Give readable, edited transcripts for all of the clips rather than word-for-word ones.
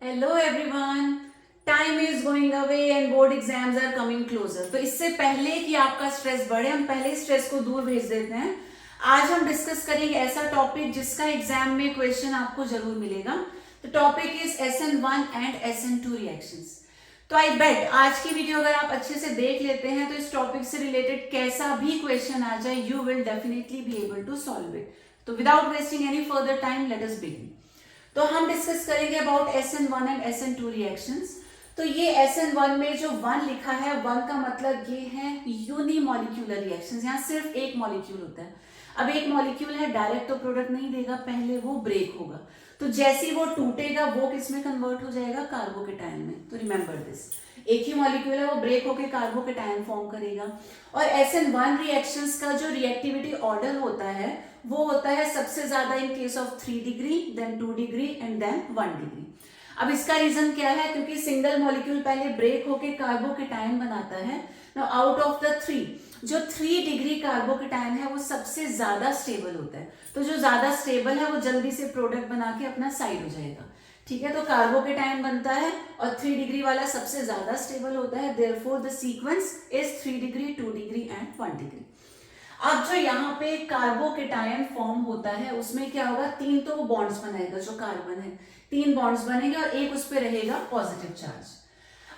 Hello everyone. Time is going away and board exams are coming closer. तो इससे पहले कि आपका स्ट्रेस बढ़े, हम पहले स्ट्रेस को दूर भेज देते हैं। आज हम डिस्कस करेंगे ऐसा टॉपिक जिसका एग्जाम में क्वेश्चन आपको जरूर मिलेगा। तो topic is SN1 and SN2 reactions. तो आई बेट आज की वीडियो अगर आप अच्छे से देख लेते हैं तो इस टॉपिक से रिलेटेड कैसा भी क्वेश्चन आ जाए, you will definitely be able to solve it. तो without wasting any further time, let us begin. तो हम डिस्कस करेंगे about SN1 and SN2 reactions. तो ये SN1 में जो 1 लिखा है, 1 का मतलब ये है यूनिमॉलिक्यूलर रिएक्शंस। यहाँ सिर्फ एक मॉलिक्यूल होता है। अब एक मॉलिक्यूल है, डायरेक्ट तो प्रोडक्ट नहीं देगा, पहले वो ब्रेक होगा। तो जैसे वो टूटेगा वो किस में कन्वर्ट हो जाएगा? कार्बोकेटायन में। तो रिमेंबर दिस, एक ही मॉलिक्यूल है, वो ब्रेक होकर कार्बोकेटायन फॉर्म करेगा। और SN1 रिएक्शंस का जो रिएक्टिविटी ऑर्डर होता है वो होता है सबसे ज्यादा in case of 3 degree, then 2 degree and then 1 degree. अब इसका रीजन क्या है? क्योंकि सिंगल मॉलिक्यूल पहले ब्रेक होके कार्बोकेटायन बनाता है। नाउ आउट ऑफ द 3, जो 3 डिग्री कार्बोकेटायन है वो सबसे ज्यादा स्टेबल होता है। तो जो ज्यादा स्टेबल है वो जल्दी से प्रोडक्ट बना के अपना साइड हो जाएगा। ठीक है, तो कार्बोकेटायन बनता है और 3 डिग्री वाला सबसे ज्यादा स्टेबल होता है। Therefore the sequence is 3 degree, 2 degree and 1 degree. अब जो यहाँ पे कार्बोकेटायन फॉर्म होता है उसमें क्या होगा? 3 तो वो बॉन्ड्स बनाएगा, जो कार्बन है 3 बॉन्ड्स बनेंगे और एक उस पर रहेगा पॉजिटिव चार्ज।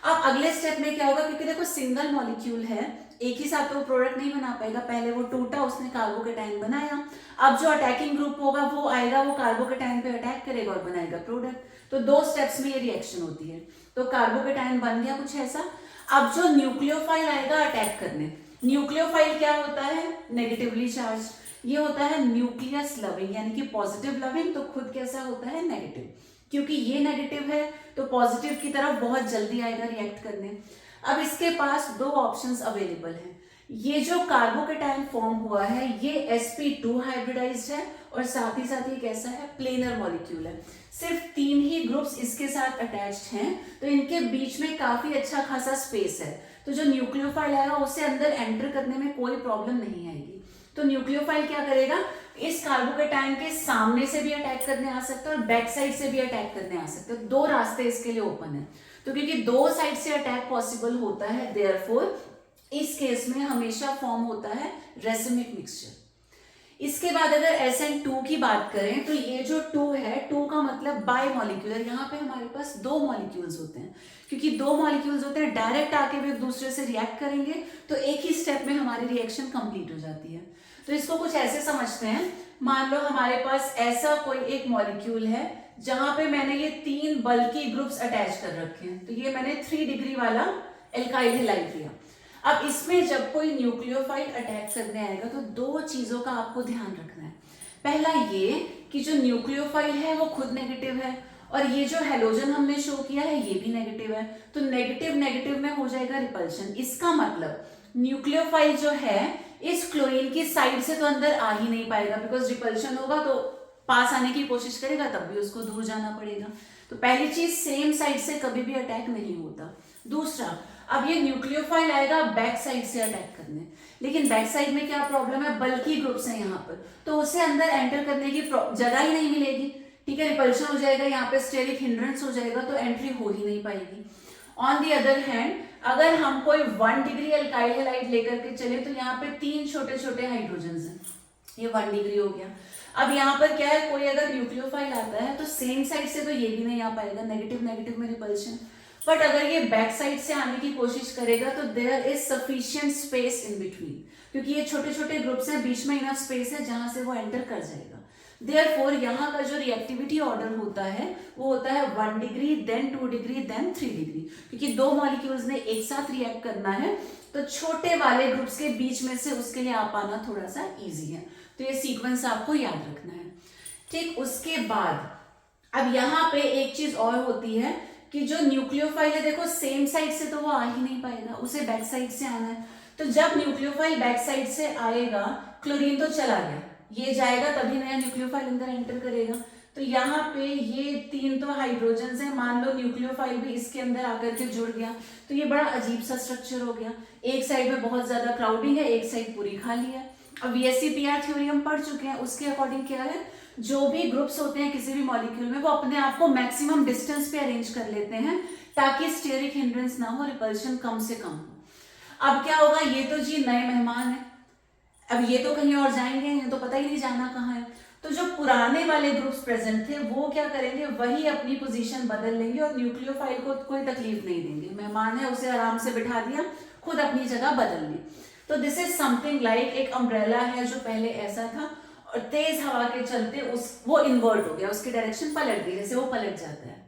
अब अगले स्टेप में क्या होगा? क्योंकि देखो सिंगल मॉलिक्यूल है, एक ही साथ तो वो प्रोडक्ट नहीं बना पाएगा। पहले वो टूटा, उसने कार्बोकेटायन बनाया। अब जो अटैकिंग ग्रुप होगा वो आएगा, वो कार्बोकेटायन पे अटैक करेगा और बनाएगा प्रोडक्ट। तो 2 स्टेप्स में ये रिएक्शन होती है। तो कार्बोकेटायन बन गया कुछ ऐसा। अब जो न्यूक्लियोफाइल आएगा अटैक करने, न्यूक्लियोफाइल क्या होता है? Negatively charge. ये होता है न्यूक्लियस लविंग, यानी कि पॉजिटिव लविंग। तो खुद कैसा होता है? नेगेटिव। क्योंकि ये नेगेटिव है तो पॉजिटिव की तरफ बहुत जल्दी आएगा रिएक्ट करने। अब इसके पास 2 ऑप्शंस अवेलेबल हैं। ये जो कार्बोकेटायन फॉर्म हुआ है ये sp2 हाइब्रिडाइज्ड है और साथ ही साथ ये कैसा है? प्लेनर मॉलिक्यूल है। सिर्फ 3 ही ग्रुप्स इसके साथ अटैच्ड हैं, तो इनके बीच में काफी अच्छा खासा स्पेस है। तो जो न्यूक्लियोफाइल आएगा उसे अंदर एंटर करने में कोई प्रॉब्लम नहीं आएगी। तो न्यूक्लियोफाइल क्या करेगा? इस कार्बोकेटायन के सामने से भी अटैक करने आ सकता है और बैक साइड से भी अटैक करने आ सकता है। 2 रास्ते इसके लिए ओपन है। तो क्योंकि 2 साइड से अटैक पॉसिबल होता है, देयरफॉर इस केस में हमेशा फॉर्म होता है रेसिमिक मिक्सचर। इसके बाद अगर SN2 की बात करें तो ये जो 2 है, 2 का मतलब बाय मॉलिक्यूलर। यहाँ पे हमारे पास 2 मॉलिक्यूल्स होते हैं। क्योंकि 2 मॉलिक्यूल्स होते हैं, डायरेक्ट आके भी एक दूसरे से रिएक्ट करेंगे तो एक ही स्टेप में हमारी रिएक्शन कंप्लीट हो जाती है। तो इसको कुछ ऐसे समझते हैं। मान लो हमारे पास ऐसा कोई एक मॉलिक्यूल है जहां पे मैंने ये 3 बल्की ग्रुप्स अटैच कर रखे हैं। तो ये मैंने 3 डिग्री वाला एल्काइल हैलाइड लिया। अब इसमें जब कोई न्यूक्लियोफाइल अटैक करने आएगा तो 2 चीजों का आपको ध्यान रखना है। पहला ये कि जो न्यूक्लियोफाइल है वो खुद नेगेटिव है और ये जो हेलोजन हमने शो किया है ये भी नेगेटिव है। तो नेगेटिव नेगेटिव में हो जाएगा रिपल्शन। इसका मतलब न्यूक्लियोफाइल जो है इस क्लोरीन की साइड से तो अंदर आ ही नहीं पाएगा, बिकॉज रिपल्शन होगा तो पास आने की कोशिश करेगा तब भी उसको दूर जाना पड़ेगा। तो पहली चीज, सेम साइड से कभी भी अटैक नहीं होता। दूसरा, अब ये न्यूक्लियोफाइल आएगा बैक साइड से अटैक करने, लेकिन बैक साइड में क्या प्रॉब्लम है? बल्कि ग्रुप्स है यहाँ पर, तो उसे अंदर एंटर करने की जगह ही नहीं मिलेगी। ठीक है, रिपल्शन हो जाएगा, यहाँ पे स्टेरिक हिंड्रेंस हो जाएगा, तो एंट्री हो ही नहीं पाएगी। ऑन दी अदर हैंड, अगर हम कोई 1 डिग्री एल्काइल हैलाइड लेकर के चले तो यहाँ पे 3 छोटे छोटे हाइड्रोजन हैं, ये 1 डिग्री हो गया। अब यहाँ पर क्या है? कोई अगर न्यूक्लियोफाइल आता है तो सेम साइड से तो ये भी नहीं आ पाएगा, नेगेटिव नेगेटिव में रिपल्शन। बट अगर ये बैक साइड से आने की कोशिश करेगा तो there is sufficient space in between, क्योंकि ये छोटे छोटे ग्रुप्स हैं, बीच में इनफ स्पेस है जहां से वो एंटर कर जाएगा। देयरफॉर यहाँ का जो रिएक्टिविटी ऑर्डर होता है वो होता है 1 degree, then 2 degree, then 3 degree. क्योंकि 2 मॉलिक्यूल्स ने एक साथ रिएक्ट करना है तो छोटे वाले ग्रुप्स के बीच में से उसके लिए आ पाना थोड़ा सा इजी है। तो ये सीक्वेंस आपको याद रखना है। ठीक, उसके बाद अब यहाँ पे एक चीज और होती है कि जो न्यूक्लियोफाइल है, देखो सेम साइड से तो वो आ ही नहीं पाएगा, उसे बैक साइड से आना है। तो जब न्यूक्लियोफाइल बैक साइड से आएगा, क्लोरीन तो चला गया, ये जाएगा तभी नया न्यूक्लियोफाइल अंदर एंटर करेगा। तो यहाँ पे ये 3 तो हाइड्रोजन है, मान लो न्यूक्लियोफाइल भी इसके अंदर आकर के जुड़ गया तो ये बड़ा अजीब सा स्ट्रक्चर हो गया। एक साइड में बहुत ज्यादा क्राउडिंग है, एक साइड पूरी खाली है। अब VSEPR थ्योरी हम पढ़ चुके हैं, उसके अकॉर्डिंग क्या है? जो भी ग्रुप्स होते हैं किसी भी मॉलिक्यूल में वो अपने आप को मैक्सिमम डिस्टेंस पे अरेंज कर लेते हैं ताकि स्टेरिक हिंड्रेंस ना हो, रिपल्शन कम से कम हो। अब क्या होगा, ये तो जी नए मेहमान है, अब ये तो कहीं और जाएंगे, ये तो पता ही नहीं जाना कहाँ है। तो जो पुराने वाले ग्रुप्स प्रेजेंट थे वो क्या करेंगे, वही अपनी पोजीशन बदल लेंगे और न्यूक्लियोफाइल को कोई तकलीफ नहीं देंगे। मेहमान है उसे आराम से बिठा दिया, खुद अपनी जगह बदल ली। तो दिस इज समथिंग लाइक एक अम्ब्रेला है जो पहले ऐसा था और तेज हवा के चलते वो इन्वर्ट हो गया, उसकी डायरेक्शन पलट गई, जैसे वो पलट जाता है।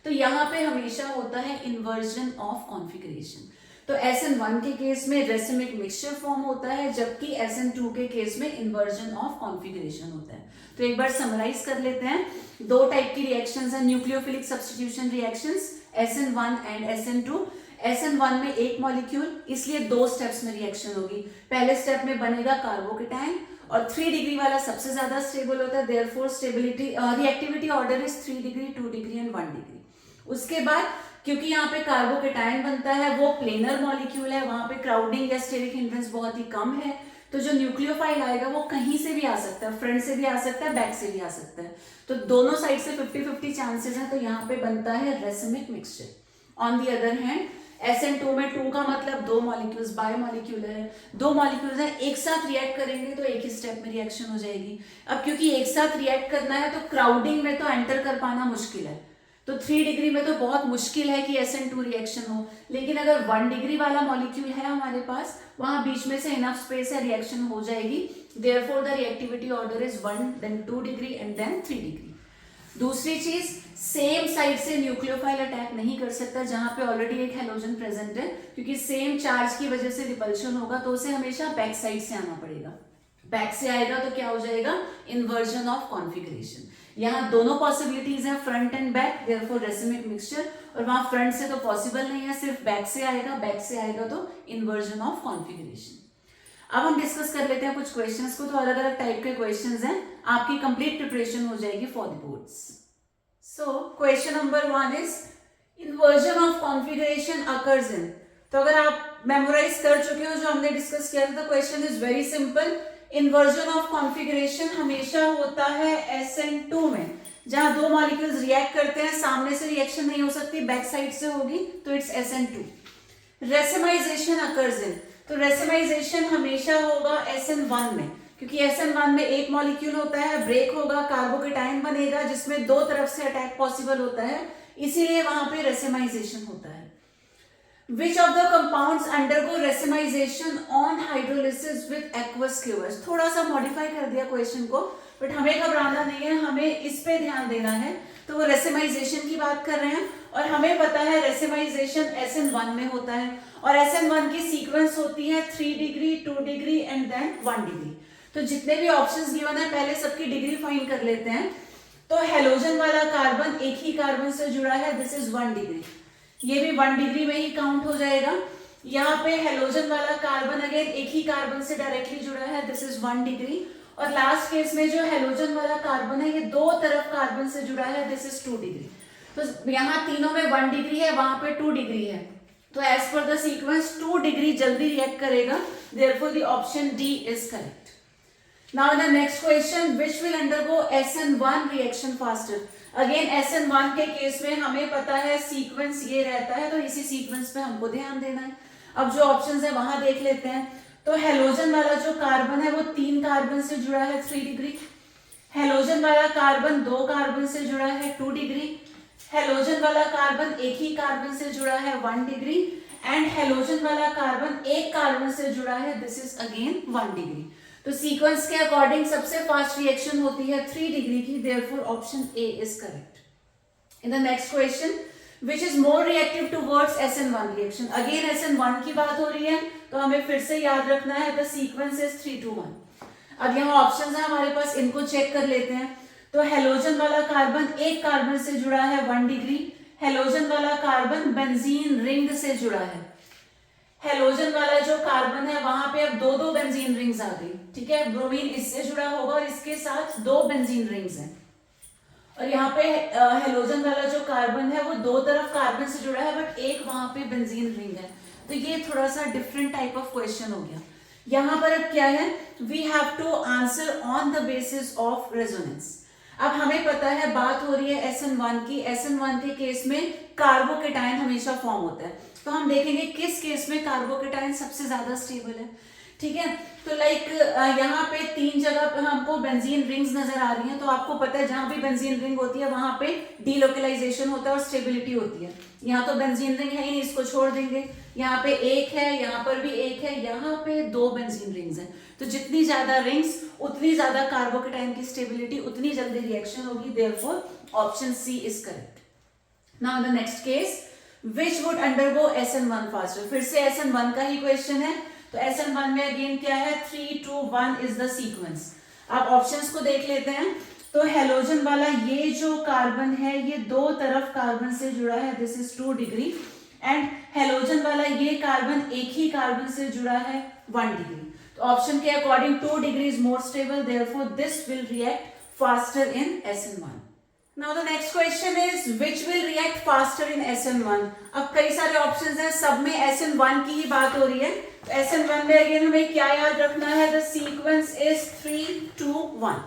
तो यहाँ पे हमेशा होता है इन्वर्जन ऑफ कॉन्फिगरेशन। तो SN1 के केस में रेसिमिक मिक्सचर फॉर्म होता है, जबकि SN2 के केस में इन्वर्जन ऑफ कॉन्फिगरेशन होता है। तो एक बार समराइज कर लेते हैं, दो टाइप की रिएक्शंस हैं nucleophilic substitution reactions, SN1 and SN2। SN1 में एक मॉलिक्यूल, इसलिए दो स्टेप्स में रिएक्शन होगी। पहले स्टेप में बनेगा कार्बोकेटाइन और 3 डिग्री वाला सबसे ज्यादा स्टेबल होता है, therefore stability reactivity order is 3 degree, 2 degree and 1 degree. उसके बाद क्योंकि यहाँ पे कार्बोकेटाइन बनता है, वो प्लेनर मॉलिक्यूल है, वहां पे क्राउडिंग या स्टेरिक हिंड्रेंस बहुत ही कम है, तो जो न्यूक्लियोफाइल आएगा वो कहीं से भी आ सकता है, फ्रंट से भी आ सकता है, बैक से भी आ सकता है। तो दोनों साइड से 50-50 चांसेस हैं, तो यहाँ पे बनता है racemic mixture. On the other hand SN2 में 2 का मतलब दो मॉलिक्यूल्स, बायोमॉलिक्यूलर है, दो मॉलिक्यूल्स हैं, एक साथ रिएक्ट करेंगे तो एक ही स्टेप में रिएक्शन हो जाएगी। अब क्योंकि एक साथ रिएक्ट करना है तो क्राउडिंग में तो एंटर कर पाना मुश्किल है, तो 3 डिग्री में तो बहुत मुश्किल है कि SN2 रिएक्शन हो, लेकिन अगर 1 डिग्री वाला मॉलिक्यूल है हमारे पास, वहां बीच में से इनफ स्पेस है, रिएक्शन हो जाएगी। Therefore the reactivity order is 1 then 2 degree and then 3 degree. दूसरी चीज, सेम साइड से न्यूक्लियोफाइल अटैक नहीं कर सकता जहां पे ऑलरेडी एक हैलोजन प्रेजेंट है, क्योंकि सेम चार्ज की वजह से रिपल्शन होगा, तो उसे हमेशा बैक साइड से आना पड़ेगा। बैक से आएगा तो क्या हो जाएगा, इन्वर्जन ऑफ कॉन्फिगरेशन। यहाँ दोनों पॉसिबिलिटीज हैं, front end back, therefore racemic mixture, और वहां फ्रंट से तो पॉसिबल नहीं है, सिर्फ बैक से आएगा, बैक से आएगा तो इन्वर्जन ऑफ कॉन्फिगरेशन। अब हम डिस्कस कर लेते हैं कुछ क्वेश्चंस को, तो अलग अलग टाइप के क्वेश्चंस हैं, आपकी कंप्लीट प्रिपरेशन हो जाएगी for the boards. So question number 1 is inversion of configuration occurs in. तो अगर आप मेमोराइज कर चुके हो जो हमने डिस्कस किया था, तो question is very simple. Inversion of configuration हमेशा होता है SN2 में, जहां दो मॉलिक्यूल्स रिएक्ट करते हैं, सामने से रिएक्शन नहीं हो सकती, बैक साइड से होगी, तो it's SN2। Racemisation occurs in, तो रेसिमाइजेशन हमेशा होगा SN1 में, क्योंकि SN1 में एक मॉलिक्यूल होता है, ब्रेक होगा, कार्बोकेटाइन बनेगा जिसमें दो तरफ से अटैक पॉसिबल होता है, इसीलिए वहां पे रेसिमाइजेशन होता है। Which of the compounds undergo racemization on hydrolysis with aqueous cures? थोड़ा सा मॉडिफाई कर दिया क्वेश्चन को, बट हमें घबराना नहीं है, हमें इस पे ध्यान देना है। तो वो रेसिमाइजेशन की बात कर रहे हैं और हमें पता है रेसिमाइजेशन SN1 में होता है, और SN1 की सीक्वेंस होती है 3 degree, 2 degree and then 1 degree. तो जितने भी ऑप्शंस गिवन है पहले सबकी डिग्री फाइंड कर लेते हैं। तो हेलोजन वाला कार्बन एक ही कार्बन से जुड़ा है, दिस इज 1 डिग्री, ये भी 1 डिग्री में ही काउंट हो जाएगा। यहाँ पे हेलोजन वाला कार्बन अगेन एक ही कार्बन से डायरेक्टली जुड़ा है, दिस इज 1 डिग्री। और लास्ट केस में जो हेलोजन वाला कार्बन है ये दो तरफ कार्बन से जुड़ा है, दिस इज 2 डिग्री। तो यहाँ तीनों में 1 डिग्री है, वहां पे 2 डिग्री है, तो as per the sequence 2 degree जल्दी रिएक्ट करेगा, therefore the option D is correct. Now the next question, which will undergo SN1 reaction faster. Again SN1 के केस में हमें पता है सीक्वेंस ये रहता है, तो इसी सीक्वेंस पे हमको ध्यान देना है। अब जो ऑप्शंस है वहां देख लेते हैं। तो हेलोजन वाला जो कार्बन है वो 3 कार्बन से जुड़ा है, 3 डिग्री। हेलोजन वाला कार्बन 2 कार्बन से जुड़ा है, 2 डिग्री। हेलोजन वाला कार्बन एक ही कार्बन से जुड़ा है, 1 डिग्री। एंड हेलोजन वाला कार्बन एक कार्बन से जुड़ा है, दिस इज अगेन 1 डिग्री। तो सीक्वेंस के अकॉर्डिंग सबसे फास्ट रिएक्शन होती है 3 डिग्री की, therefore option A is correct. In the next question, which is more reactive towards SN1 reaction. Again SN1 की बात हो रही है, तो हमें फिर से याद रखना है द सीक्वेंस इज 3 to 1। अब यहाँ ऑप्शंस है हमारे पास, इनको चेक कर लेते हैं। तो हेलोजन वाला कार्बन एक कार्बन से जुड़ा है, 1 डिग्री। हेलोजन वाला कार्बन बेंजीन रिंग से जुड़ा है। हेलोजन वाला जो कार्बन है वहां पे अब दो बेंजीन रिंग्स आ गई, ठीक है। ब्रोमीन इससे जुड़ा होगा और इसके साथ 2 बेंजीन रिंग्स हैं। और यहाँ पे हेलोजन वाला जो कार्बन है वो 2 तरफ कार्बन से जुड़ा है, बट एक वहां पे बेंजीन रिंग है। तो ये थोड़ा सा डिफरेंट टाइप ऑफ क्वेश्चन हो गया। यहाँ पर अब क्या है, we have to answer on the basis of resonance. अब हमें पता है बात हो रही है SN1 की, SN1 के केस में कार्बोकेटाइन हमेशा फॉर्म होता है, तो हम देखेंगे किस केस में कार्बोकेटाइन सबसे ज्यादा स्टेबल है। ठीक है, तो लाइक यहाँ पे 3 जगह पे हमको बेंजीन रिंग्स नजर आ रही हैं, तो आपको पता है जहां भी बेंजीन रिंग होती है वहां पे डीलोकलाइजेशन होता है और स्टेबिलिटी होती है। यहाँ तो बेंजीन रिंग है ही नहीं, इसको छोड़ देंगे। यहाँ पे एक है, यहाँ पर भी एक है, यहाँ पे 2 बेंजीन रिंग्स हैं, तो जितनी ज्यादा रिंग्स उतनी ज्यादा कार्बोकेटाइन की स्टेबिलिटी, उतनी जल्दी रिएक्शन होगी। Therefore option C is correct. Now the next case, which would undergo SN1 faster. फिर से SN1 का ही क्वेश्चन है, तो SN1 में अगेन क्या है, 3, 2, 1 इज द सीक्वेंस। आप ऑप्शंस को देख लेते हैं, तो हेलोजन वाला ये जो कार्बन है ये 2 तरफ कार्बन से जुड़ा है, this is 2 degree, and halogen वाला ये कार्बन एक ही कार्बन से जुड़ा है 1 डिग्री। तो ऑप्शन के according 2 degree is more stable, therefore this will react faster in SN1। Now the next question is which will react faster in SN1। अब कई सारे ऑप्शंस हैं, सब में SN1 की ही बात हो रही है, तो SN1 में अगेन हमें क्या याद रखना है, द सीक्वेंस इज 3, 2, 1।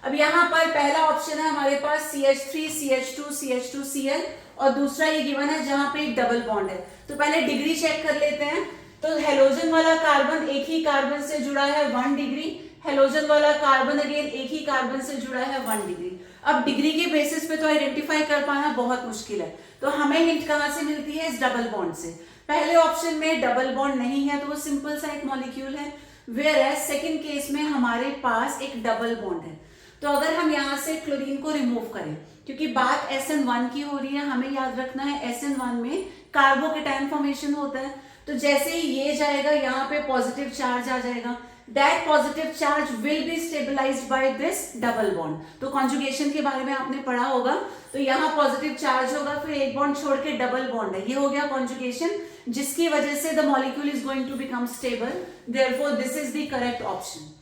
अब यहाँ पर पहला ऑप्शन है हमारे पास CH3 CH2 CH2 Cl, और दूसरा ये गिवन है जहां पे एक डबल बॉन्ड है। तो पहले डिग्री चेक कर लेते हैं, तो हेलोजन वाला कार्बन एक ही कार्बन से जुड़ा है 1 डिग्री, हेलोजन वाला कार्बन अगेन एक ही कार्बन से जुड़ा है 1 डिग्री। अब डिग्री के बेसिस पे तो आइडेंटिफाई कर पाना बहुत मुश्किल है, तो हमें हिंट कहां से मिलती है, इस डबल बॉन्ड से। पहले ऑप्शन में डबल बॉन्ड नहीं है, तो वो सिंपल सा एक मॉलिक्यूल है, वेयर एज सेकेंड केस में हमारे पास एक डबल बॉन्ड है। तो अगर हम यहाँ से क्लोरीन को रिमूव करें, क्योंकि बात SN1 की हो रही है, हमें याद रखना है SN1 में कार्बोकेटाइन फॉर्मेशन होता है, तो जैसे ही ये जाएगा यहाँ पे पॉजिटिव चार्ज आ जाएगा, that positive charge will be stabilized by this double bond। तो कॉन्जुगेशन के बारे में आपने पढ़ा होगा, तो यहाँ पॉजिटिव चार्ज होगा, फिर एक बॉन्ड छोड़ के डबल बॉन्ड है, ये हो गया कॉन्जुगेशन, जिसकी वजह से the molecule is going to become stable, therefore this is the correct option.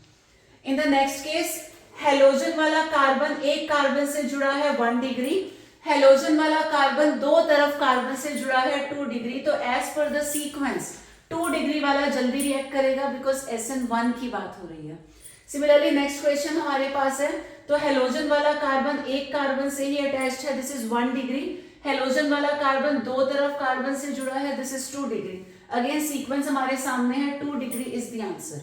In the next case, halogen वाला कार्बन एक कार्बन से जुड़ा है 1 डिग्री, हेलोजन वाला कार्बन 2 तरफ कार्बन से जुड़ा है 2 डिग्री, तो as per the sequence 2 degree वाला जल्दी रिएक्ट करेगा, बिकॉज SN1 की बात हो रही है। सिमिलरली नेक्स्ट क्वेश्चन हमारे पास है, तो हेलोजन वाला कार्बन एक कार्बन से ही अटैच्ड है, दिस इज 1 डिग्री, हेलोजन वाला कार्बन 2 तरफ कार्बन से जुड़ा है, this is 2 degree. Again sequence हमारे सामने है, 2 degree is the answer.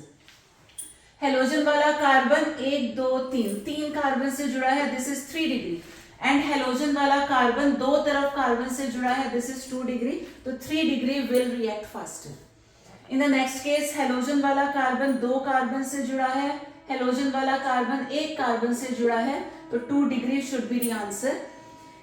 Halogen वाला कार्बन 1, 2, 3 कार्बन से जुड़ा है, this is 3 degree, and halogen वाला कार्बन 2 तरफ कार्बन से जुड़ा है, दिस इज 2 डिग्री, तो 3 degree will react faster. In the next case, halogen वाला कार्बन 2 कार्बन से जुड़ा है, हेलोजन वाला कार्बन 1 कार्बन से जुड़ा है, तो 2 degree should be the answer.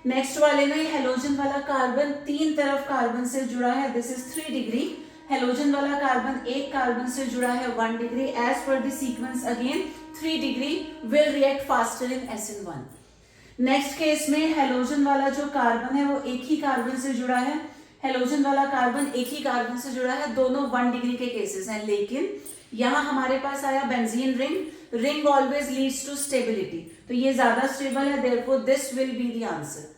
Next वाले में हेलोजन वाला कार्बन 3 तरफ कार्बन से जुड़ा है, दिस इज 3 डिग्री, हेलोजन वाला कार्बन 1 कार्बन से जुड़ा है 1 degree, as per the sequence again 3 degree will react faster in SN1। Next case में हेलोजन वाला जो कार्बन है वो एक ही कार्बन से जुड़ा है, हेलोजन वाला कार्बन एक ही कार्बन से जुड़ा है, दोनों 1 डिग्री के केसेस हैं, लेकिन यहाँ हमारे पास आया benzene ring, ring always leads to stability, तो ये ज्यादा स्टेबल है, therefore this will be the answer.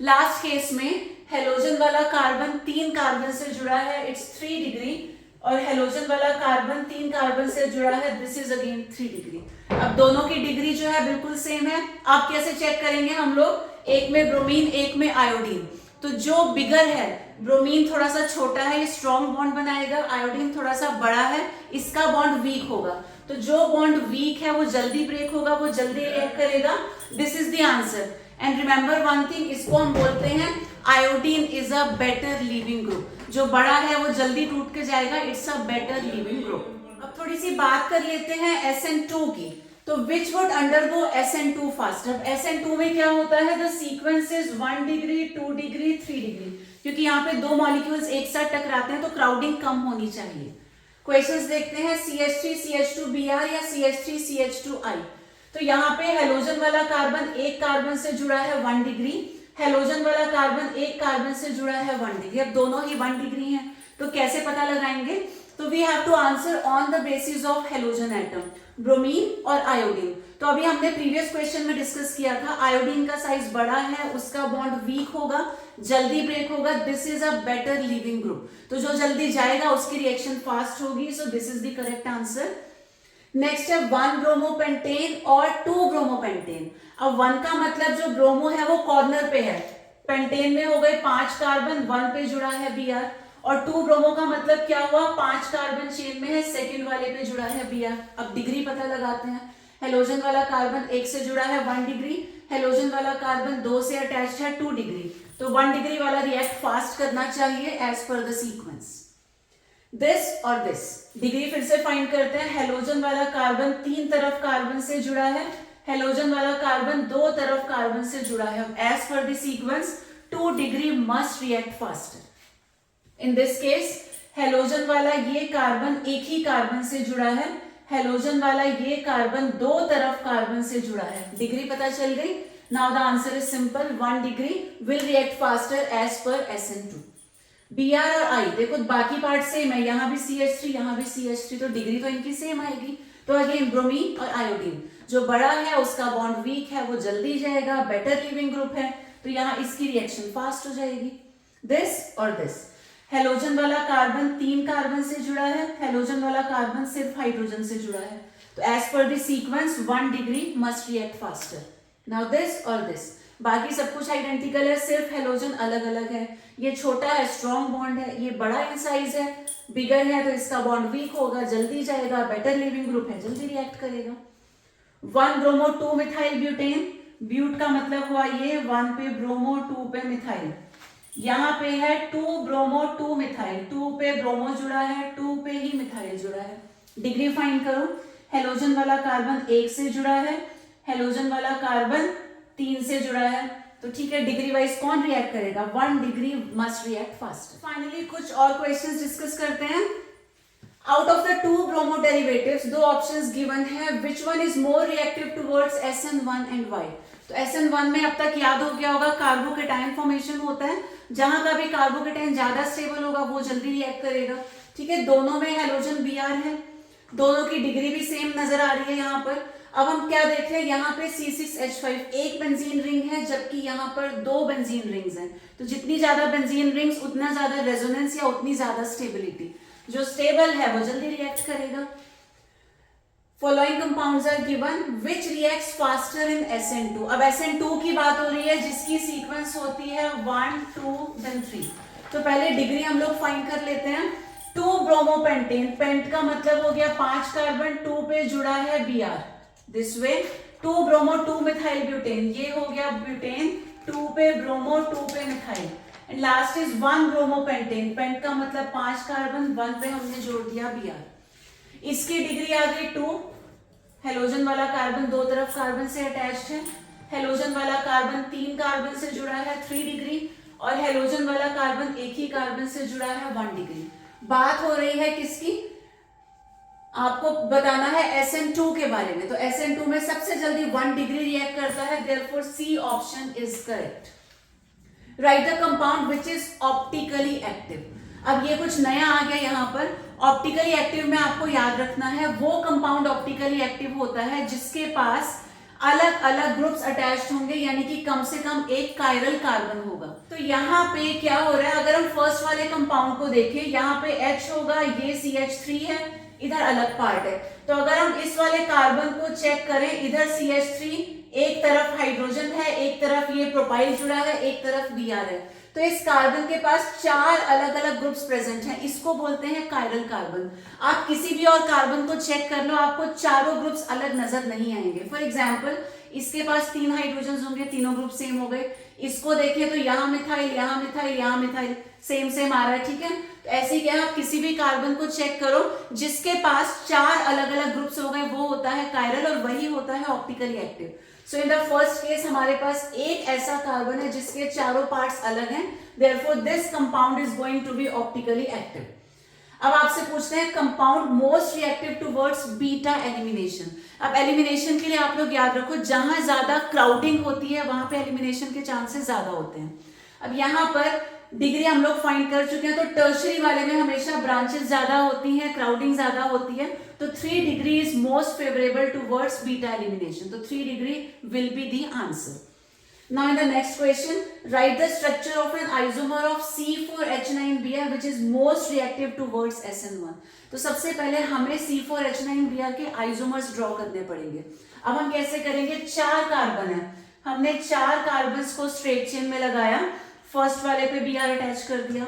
Last case में हेलोजन वाला कार्बन 3 कार्बन से जुड़ा है, इट्स 3 डिग्री, और हेलोजन वाला कार्बन 3 कार्बन से जुड़ा है, दिस इज अगेन 3 डिग्री। अब दोनों की डिग्री जो है बिल्कुल सेम है, आप कैसे चेक करेंगे हम लोग, एक में ब्रोमीन एक में आयोडीन, तो जो बिगर है, ब्रोमीन थोड़ा सा छोटा है, ये स्ट्रॉन्ग बॉन्ड बनाएगा, आयोडीन थोड़ा सा बड़ा है, इसका बॉन्ड वीक होगा, तो जो बॉन्ड वीक है वो जल्दी ब्रेक होगा, वो जल्दी रिएक्ट करेगा, this is the answer. And remember one thing, इसको हम बोलते हैं iodine is a better leaving group, जो बड़ा है वो जल्दी टूट के जाएगा, it's a better leaving group. अब थोड़ी सी बात कर लेते हैं SN2 की, तो विच वुड अंडरगो SN2 फास्ट। अब SN2 में क्या होता है, the sequence is 1 degree 2 degree 3 degree, क्योंकि यहाँ पे 2 मॉलिक्यूल्स एक साथ टकराते हैं तो क्राउडिंग कम होनी चाहिए। क्वेश्चंस देखते हैं, CH3 CH2Br या CH3 CH2I। तो यहाँ पे हेलोजन वाला कार्बन 1 कार्बन से जुड़ा है 1 डिग्री, हेलोजन वाला कार्बन 1 कार्बन से जुड़ा है 1 डिग्री, अब दोनों ही 1 डिग्री हैं, तो कैसे पता लगाएंगे, तो we have to answer on the basis of halogen atom, bromine और आयोडीन। तो अभी हमने प्रीवियस क्वेश्चन में डिस्कस किया था, आयोडीन का साइज बड़ा है, उसका बॉन्ड वीक होगा, जल्दी ब्रेक होगा, this is a better leaving group. तो जो जल्दी जाएगा उसकी रिएक्शन फास्ट होगी, so this is the correct answer. Next है 1 ब्रोमोपेंटेन और 2 ब्रोमोपेंटेन। अब 1 का मतलब जो ब्रोमो है वो कॉर्नर पे है, पेंटेन में हो गए 5 कार्बन, 1 पे जुड़ा है Br, और 2 ब्रोमो का मतलब क्या हुआ, 5 कार्बन चेन में है, सेकंड वाले पे जुड़ा है Br। अब डिग्री पता लगाते हैं, हेलोजन वाला कार्बन 1 से जुड़ा है 1 डिग्री, हेलोजन वाला कार्बन 2 से अटैच्ड है 2 डिग्री, तो 1 डिग्री वाला रिएक्ट फास्ट करना चाहिए as per the sequence. This और दिस डिग्री फिर से फाइंड करते हैं, हेलोजन वाला कार्बन 3 तरफ कार्बन से जुड़ा है, हेलोजन वाला कार्बन 2 तरफ कार्बन से जुड़ा है, as per the sequence 2 degree must react faster. In this case halogen वाला ये कार्बन एक ही कार्बन से जुड़ा है, हेलोजन वाला ये कार्बन 2 तरफ कार्बन से जुड़ा है, डिग्री पता चल गई। Now the answer is simple, 1 degree will react faster as per SN2। Br और I देखो बाकी पार्ट सेम है, यहाँ भी CH3 यहाँ भी CH3, तो डिग्री तो इनकी सेम आएगी। तो अगेन ब्रोमीन और आयोडीन, जो बड़ा है उसका बॉन्ड वीक है, वो जल्दी जाएगा, बेटर लिविंग ग्रुप है, तो यहाँ इसकी रिएक्शन फास्ट हो जाएगी। दिस और दिस, हेलोजन वाला कार्बन 3 कार्बन से जुड़ा है, हेलोजन वाला कार्बन सिर्फ हाइड्रोजन से जुड़ा है, तो as per the sequence 1 degree must react faster. Now this और दिस, बाकी सब कुछ आइडेंटिकल है, सिर्फ हेलोजन अलग अलग है, ये छोटा है स्ट्रॉन्ग बॉन्ड है, ये बड़ा इन साइज है, बिगर है, तो इसका बॉन्ड वीक होगा, जल्दी जाएगा, बेटर लिविंग ग्रुप है, जल्दी रिएक्ट करेगा। 1 ब्रोमो 2 मिथाइल ब्यूटेन, ब्यूट का मतलब हुआ ये, 1 पे ब्रोमो 2 पे मिथाइल, यहाँ पे है 2 ब्रोमो 2 मिथाइल, 2 पे ब्रोमो जुड़ा है, 2 पे ही मिथाइल जुड़ा है। डिग्री फाइंड करो, हेलोजन वाला कार्बन 1 से जुड़ा है, हेलोजन वाला कार्बन 3 से जुड़ा है, तो ठीक है, डिग्री वाइज कौन रिएक्ट करेगा, 1 degree must react fast. Finally कुछ और क्वेश्चंस डिस्कस करते हैं। Out of the 2 bromo derivatives, 2 options given है, which one is more reactive towards SN1 and Y। तो SN1 में अब तक याद हो गया होगा कार्बोकेटाइन फॉर्मेशन होता है, जहां का भी कार्बोकेटाइन ज्यादा स्टेबल होगा वो जल्दी रिएक्ट करेगा, ठीक है। दोनों में हेलोजन Br है, दोनों की डिग्री भी सेम नजर आ रही है यहाँ पर। अब हम क्या देख रहे हैं, यहाँ पे C6H5 एक बेंजीन रिंग है, जबकि यहाँ पर 2 बेंजीन रिंग्स हैं, तो जितनी ज्यादा बेंजीन रिंग्स उतना ज्यादा रेजोनेंस या उतनी ज्यादा स्टेबिलिटी, जो स्टेबल है वो जल्दी रिएक्ट करेगा। Following compounds are given, which reacts faster in SN2। अब SN2 की बात हो रही है जिसकी सीक्वेंस होती है 1 2 then 3। तो पहले डिग्री हम लोग फाइंड कर लेते हैं। 2 ब्रोमोपेंटेन, पेंट का मतलब हो गया 5 कार्बन, 2 पे जुड़ा है Br, this way 2 bromo 2 methyl butane, ये हो गया ब्यूटेन, 2 पे ब्रोमो 2 पे methyl, and last is 1 bromopentane, pent का मतलब 5 कार्बन, 1 पे हमने जोड़ दिया Br, इसकी डिग्री आ गई 2। हेलोजन वाला कार्बन 2 तरफ कार्बन से अटैच्ड है, हेलोजन वाला कार्बन 3 कार्बन से जुड़ा है 3 डिग्री, और हेलोजन वाला कार्बन एक ही कार्बन से जुड़ा है 1 डिग्री। बात हो रही है किसकी, आपको बताना है SN2 के बारे में, तो SN2 में सबसे जल्दी 1 डिग्री रिएक्ट करता है, therefore C option is correct. Right the compound which is optically active. अब ये कुछ नया आ गया यहाँ पर, ऑप्टिकली एक्टिव में आपको याद रखना है वो कंपाउंड ऑप्टिकली एक्टिव होता है जिसके पास अलग अलग ग्रुप्स अटैच्ड होंगे, यानी कि कम से कम एक कायरल कार्बन होगा। तो यहाँ पे क्या हो रहा है, अगर हम फर्स्ट वाले कंपाउंड को देखें, यहाँ पे H होगा, ये CH3 है, इधर अलग पार्ट है, तो अगर हम इस वाले कार्बन को चेक करें, इधर CH3, एक तरफ हाइड्रोजन है, एक तरफ ये प्रोपाइल जुड़ा है, एक तरफ Br है, तो इस कार्बन के पास 4 अलग अलग ग्रुप्स प्रेजेंट हैं, इसको बोलते हैं कायरल कार्बन। आप किसी भी और कार्बन को चेक कर लो, आपको चारों ग्रुप्स अलग नजर नहीं आएंगे। फॉर एग्जांपल इसके पास 3 हाइड्रोजन होंगे, तीनों ग्रुप सेम हो गए, इसको देखिए तो यहाँ मिथाइल, यहाँ मिथाइल, यहाँ मिथाइल, सेम सेम आ रहा है, ठीक है। तो ऐसे क्या, आप किसी भी कार्बन को चेक करो जिसके पास 4 अलग अलग ग्रुप्स हो गए, वो होता है कायरल, और वही होता है optically active. So in the first case हमारे पास एक ऐसा कार्बन है जिसके चारों पार्ट्स अलग हैं, therefore this compound is going to be optically active. अब आपसे पूछते हैं compound most reactive towards beta elimination. अब एलिमिनेशन के लिए आप लोग याद रखो, जहां ज्यादा क्राउडिंग होती है वहां पे एलिमिनेशन के चांसेस ज्यादा होते हैं। अब यहाँ पर डिग्री हम लोग फाइंड कर चुके हैं, तो टर्शरी वाले में हमेशा ब्रांचेस ज्यादा होती हैं, क्राउडिंग ज्यादा होती है, तो 3 degree is most favourable towards beta elimination, तो 3 degree will be the answer. Now in the next question, write the structure of an isomer of C4H9Br which is most reactive towards SN1. तो सबसे पहले हमें C4H9Br के isomers draw करने पड़ेंगे. अब हम कैसे करेंगे, 4 कार्बन है, हमने 4 कार्बन्स को स्ट्रेट चेन में लगाया, फर्स्ट वाले पे Br अटैच कर दिया,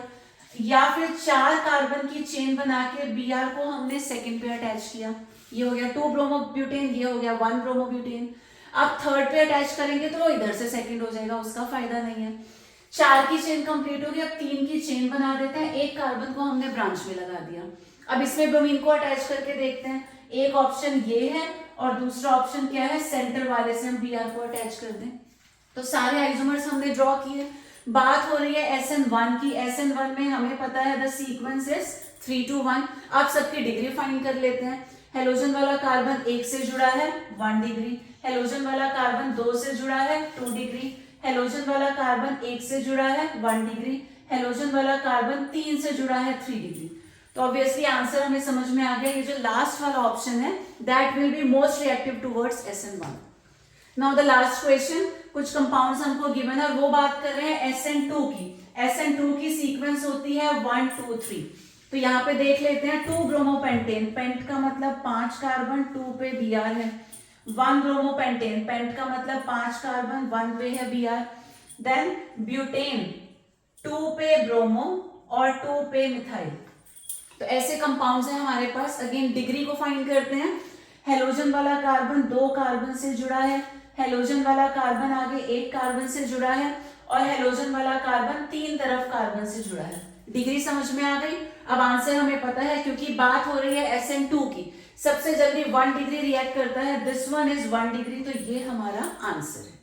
या फिर 4 कार्बन की चेन बना के Br को हमने सेकेंड पे अटैच किया, ये हो गया 2 ब्रोमोब्यूटेन, ये हो गया 1 ब्रोमोब्यूटेन. आप थर्ड पे अटैच करेंगे तो वो इधर से सेकंड हो जाएगा, उसका फायदा नहीं है. 4 की चेन कंप्लीट हो गई, अब 3 की चेन बना देते हैं, एक कार्बन को हमने ब्रांच में लगा दिया. अब इसमें ब्रोमीन को अटैच करके देखते हैं, एक ऑप्शन ये है और दूसरा ऑप्शन क्या है, सेंटर वाले से हम Br को अटैच कर दें. तो सारे आइसोमर्स हमने ड्रॉ किए. बात हो रही है SN1 की. SN1 में हमें पता है द सीक्वेंस इज 3 to 1. आप सबकी डिग्री फाइंड कर लेते हैं. हेलोजन वाला कार्बन 1 से जुड़ा है 1 डिग्री, हेलोजन वाला कार्बन 2 से जुड़ा है 2 डिग्री, हेलोजन वाला कार्बन 1 से जुड़ा है 1 डिग्री, हेलोजन वाला कार्बन 3 से जुड़ा है 3 डिग्री. तो ऑब्वियसली आंसर हमें समझ में आ गया, ये जो लास्ट वाला ऑप्शन है that will be most reactive towards SN1. Now the last question, कुछ कंपाउंड्स हमको गिवन है, वो बात कर रहे हैं SN2 की. SN2 की सीक्वेंस होती है 1 2 3. तो यहाँ पे देख लेते हैं 2 ब्रोमोपेंटेन, पेंट का मतलब 5 कार्बन, 2 पे Br है. 1 ब्रोमोपेंटेन, पेंट का मतलब 5 कार्बन, 1 पे है Br. देन ब्यूटेन, 2 पे ब्रोमो और 2 पे मिथाइल. तो ऐसे कंपाउंड्स हैं हमारे पास. अगेन डिग्री को फाइंड करते हैं. हेलोजन वाला कार्बन 2 कार्बन से जुड़ा है, हेलोजन वाला कार्बन आगे 1 कार्बन से जुड़ा है, और हेलोजन वाला कार्बन 3 तरफ कार्बन से जुड़ा है. डिग्री समझ में आ गई. अब आंसर हमें पता है, क्योंकि बात हो रही है SN2 की, सबसे जल्दी 1 डिग्री रिएक्ट करता है, दिस वन इज 1 डिग्री, तो ये हमारा आंसर है.